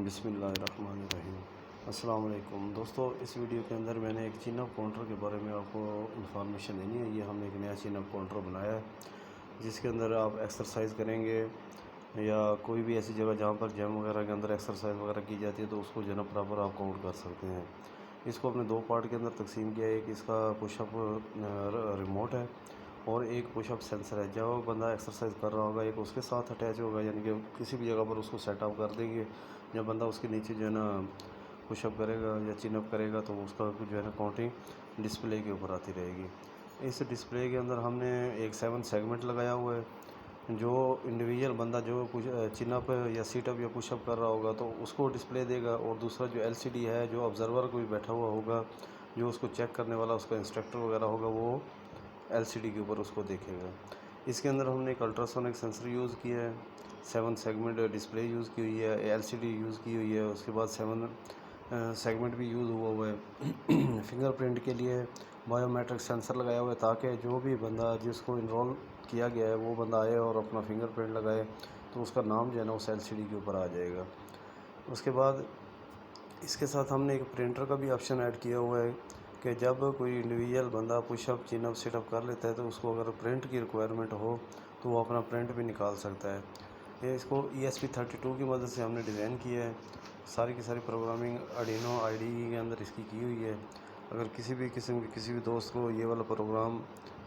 بسم اللہ الرحمن الرحیم۔ السلام علیکم دوستو، اس ویڈیو کے اندر میں نے ایک چین اپ کاؤنٹر کے بارے میں آپ کو انفارمیشن دینی ہے۔ یہ ہم نے ایک نیا چین اپ کاؤنٹر بنایا ہے جس کے اندر آپ ایکسرسائز کریں گے یا کوئی بھی ایسی جگہ جہاں پر جم وغیرہ کے اندر ایکسرسائز وغیرہ کی جاتی ہے تو اس کو جو ہے نا پراپر آپ کاؤنٹ کر سکتے ہیں۔ اس کو اپنے دو پارٹ کے اندر تقسیم کیا ہے۔ ایک اس کا پش اپ ریموٹ ہے اور ایک پش اپ سینسر ہے۔ جب بندہ ایکسرسائز کر رہا ہوگا ایک اس کے ساتھ اٹیچ ہوگا، یعنی کہ کسی بھی جگہ پر اس کو سیٹ اپ کر دیں گے۔ جب بندہ اس کے نیچے جو ہے نا پش اپ کرے گا یا چین اپ کرے گا تو اس کا جو ہے نا کاؤنٹنگ ڈسپلے کے اوپر آتی رہے گی۔ اس ڈسپلے کے اندر ہم نے ایک 7 سیگمنٹ لگایا ہوا ہے۔ جو انڈیویجول بندہ جو چین اپ یا سیٹ اپ یا پش اپ کر رہا ہوگا تو اس کو ڈسپلے دے گا، اور دوسرا جو LCD ہے جو آبزرور کوئی بیٹھا ہوا ہوگا، جو اس کو چیک کرنے والا اس کا انسٹرکٹر وغیرہ ہوگا، وہ LCD کے اوپر اس کو دیکھے گا۔ اس کے اندر ہم نے ایک الٹراسونک سینسر یوز کیا ہے، 7 سیگمنٹ ڈسپلے یوز کی ہوئی ہے، LCD یوز کی ہوئی ہے، اس کے بعد 7 سیگمنٹ بھی یوز ہوا ہے۔ فنگر پرنٹ کے لیے بایو میٹرک سینسر لگایا ہوا ہے تاکہ جو بھی بندہ جس کو انرول کیا گیا ہے وہ بندہ آئے اور اپنا فنگر پرنٹ لگائے تو اس کا نام جو ہے نا اس LCD کے اوپر آ جائے گا۔ اس کے بعد اس کے ساتھ ہم نے ایک پرنٹر کا بھی آپشن ایڈ کیا ہوا ہے کہ جب کوئی انڈیویجول بندہ پش اپ چین اپ سیٹ اپ کر لیتا ہے تو اس کو اگر پرنٹ کی ریکوائرمنٹ ہو تو وہ اپنا پرنٹ بھی نکال سکتا ہے۔ یہ اس کو ESP32 کی مدد سے ہم نے ڈیزائن کیا ہے۔ ساری کی ساری پروگرامنگ آرڈینو IDE کے اندر اس کی ہوئی ہے۔ اگر کسی بھی قسم کے کسی بھی دوست کو یہ والا پروگرام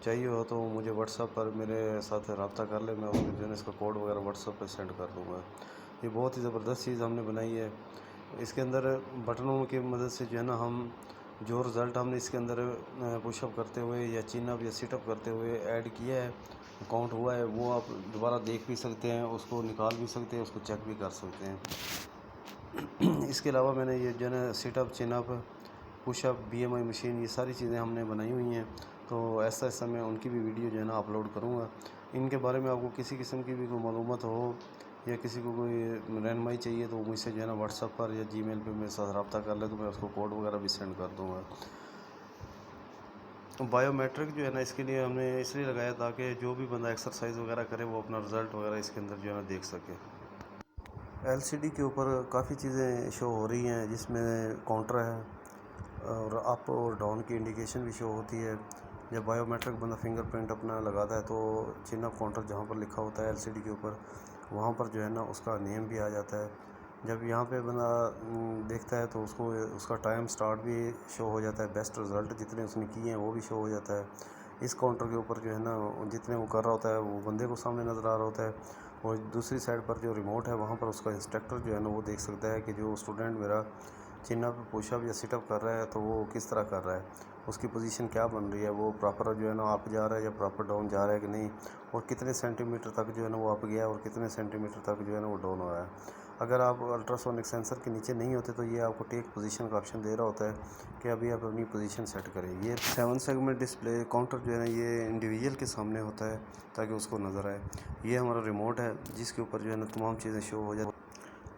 چاہیے ہو تو مجھے واٹس ایپ پر میرے ساتھ رابطہ کر لے، میں اس کو جو ہے اس کا کوڈ وغیرہ واٹس ایپ پہ سینڈ کر دوں گا۔ یہ بہت ہی زبردست چیز ہم نے بنائی ہے۔ اس کے اندر بٹنوں کی مدد سے جو ہے نا ہم جو رزلٹ ہم نے اس کے اندر پش اپ کرتے ہوئے یا چین اپ یا سیٹ اپ کرتے ہوئے ایڈ کیا ہے، کاؤنٹ ہوا ہے، وہ آپ دوبارہ دیکھ بھی سکتے ہیں، اس کو نکال بھی سکتے ہیں، اس کو چیک بھی کر سکتے ہیں۔ اس کے علاوہ میں نے یہ جو ہے نا سیٹ اپ چین اپ پش اپ BMI مشین، یہ ساری چیزیں ہم نے بنائی ہوئی ہیں، تو ایسا ایسا میں ان کی بھی ویڈیو جو ہے نا اپلوڈ کروں گا۔ ان کے بارے میں آپ کو کسی قسم کی بھی کوئی معلومات ہو یا کسی کو کوئی رہنمائی چاہیے تو مجھ سے جو ہے نا واٹس ایپ پر یا Gmail پہ میرے ساتھ رابطہ کر لے تو میں اس کو کوڈ وغیرہ بھی سینڈ کر دوں گا۔ بایو میٹرک جو ہے نا اس کے لیے ہم نے اس لیے لگایا تاکہ جو بھی بندہ ایکسرسائز وغیرہ کرے وہ اپنا رزلٹ وغیرہ اس کے اندر جو ہے نا دیکھ سکے۔ LCD کے اوپر کافی چیزیں شو ہو رہی ہیں جس میں کاؤنٹر ہے اور اپ اور ڈاؤن کی انڈیکیشن بھی شو ہوتی ہے۔ جب بایو میٹرک بندہ فنگر پرنٹ اپنا لگاتا ہے تو چین اپ کاؤنٹر جہاں پر لکھا ہوتا ہے LCD کے اوپر وہاں پر جو ہے نا اس کا نیم بھی آ جاتا ہے۔ جب یہاں پہ بندہ دیکھتا ہے تو اس کو اس کا ٹائم سٹارٹ بھی شو ہو جاتا ہے، بیسٹ رزلٹ جتنے اس نے کیے ہیں وہ بھی شو ہو جاتا ہے۔ اس کاؤنٹر کے اوپر جو ہے نا جتنے وہ کر رہا ہوتا ہے وہ بندے کو سامنے نظر آ رہا ہوتا ہے، اور دوسری سائڈ پر جو ریموٹ ہے وہاں پر اس کا انسٹرکٹر جو ہے نا وہ دیکھ سکتا ہے کہ جو اسٹوڈنٹ میرا چین اپ پش اپ یا سیٹ اپ کر رہا ہے تو وہ کس طرح کر رہا ہے، اس کی پوزیشن کیا بن رہی ہے، وہ پراپر جو ہے نا اپ جا رہا ہے یا پراپر ڈاؤن جا رہا ہے کہ نہیں، اور کتنے سینٹی میٹر تک جو ہے نا وہ اپ گیا اور کتنے سینٹی میٹر تک جو ہے نا وہ ڈاؤن ہو رہا ہے۔ اگر آپ الٹراسونک سینسر کے نیچے نہیں ہوتے تو یہ آپ کو ٹیک پوزیشن کا آپشن دے رہا ہوتا ہے کہ ابھی آپ اپنی پوزیشن سیٹ کریں۔ یہ 7 سیگمنٹ ڈسپلے کاؤنٹر جو ہے نا یہ انڈیویجول کے سامنے ہوتا ہے تاکہ اس کو نظر آئے۔ یہ ہمارا ریموٹ ہے جس کے اوپر جو ہے نا تمام چیزیں شو ہو جاتی ہیں۔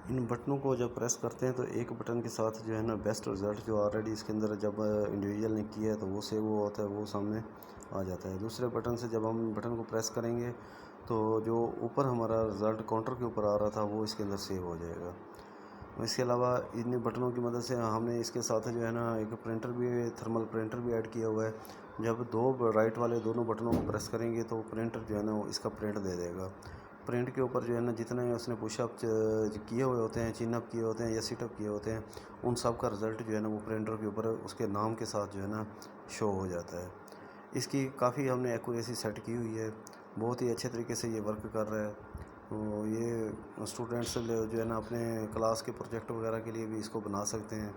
ان بٹنوں کو جب پریس کرتے ہیں تو ایک بٹن کے ساتھ جو ہے نا بیسٹ رزلٹ جو آلریڈی اس کے اندر جب انڈیویجول نے کیا ہے تو وہ سیو ہوا ہوتا ہے، وہ سامنے آ جاتا ہے۔ دوسرے بٹن سے جب ہم بٹن کو پریس کریں گے تو جو اوپر ہمارا رزلٹ کاؤنٹر کے اوپر آ رہا تھا وہ اس کے اندر سیو ہو جائے گا۔ اس کے علاوہ ان بٹنوں کی مدد سے ہم نے اس کے ساتھ جو ہے نا ایک پرنٹر بھی تھرمل پرنٹر بھی ایڈ کیا ہوا ہے۔ جب دو رائٹ والے دونوں بٹنوں کو پریس کریں گے تو پرنٹر جو ہے نا اس کا پرنٹ دے دے گا۔ پرنٹ کے اوپر جو ہے نا جتنے اس نے پش اپ کیے ہوئے ہوتے ہیں، چین اپ کیے ہوتے ہیں یا سیٹ اپ کیے ہوتے ہیں، ان سب کا رزلٹ جو ہے نا وہ پرنٹر کے اوپر اس کے نام کے ساتھ جو ہے نا شو ہو جاتا ہے۔ اس کی کافی ہم نے ایکوریسی سیٹ کی ہوئی ہے، بہت ہی اچھے طریقے سے یہ ورک کر رہا ہے۔ تو یہ اسٹوڈنٹس جو ہے نا اپنے کلاس کے پروجیکٹ وغیرہ کے لیے بھی اس کو بنا سکتے ہیں۔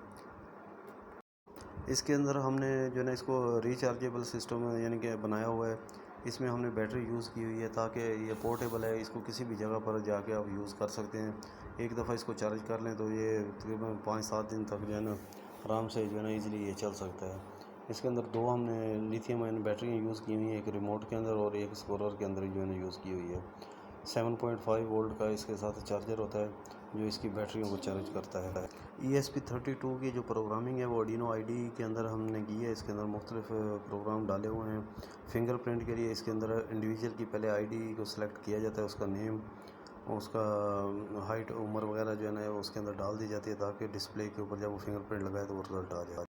اس کے اندر ہم نے جو ہے نا اس کو ریچارجیبل سسٹم یعنی کہ بنایا ہوا ہے۔ اس میں ہم نے بیٹری یوز کی ہوئی ہے تاکہ یہ پورٹیبل ہے، اس کو کسی بھی جگہ پر جا کے آپ یوز کر سکتے ہیں۔ ایک دفعہ اس کو چارج کر لیں تو یہ تقریباً 5-7 دن تک جو ہے نا آرام سے جو ہے نا ایزیلی یہ چل سکتا ہے۔ اس کے اندر دو ہم نے لیتھیم آئن بیٹریاں یوز کی ہوئی ہیں، ایک ریموٹ کے اندر اور ایک ایکسپلورر کے اندر جو ہے نا یوز کی ہوئی ہے۔ 7.5 وولٹ کا اس کے ساتھ چارجر ہوتا ہے جو اس کی بیٹریوں کو چارج کرتا ہے۔ ESP32 کی جو پروگرامنگ ہے وہ آرڈینو IDE کے اندر ہم نے کی ہے۔ اس کے اندر مختلف پروگرام ڈالے ہوئے ہیں۔ فنگر پرنٹ کے لیے اس کے اندر انڈیویجول کی پہلے IDE کو سلیکٹ کیا جاتا ہے، اس کا نیم، اس کا ہائٹ عمر وغیرہ جو ہے نا اس کے اندر ڈال دی جاتی ہے تاکہ ڈسپلے کے اوپر جب وہ فنگر پرنٹ لگائے تو وہ رزلٹ آ جائے.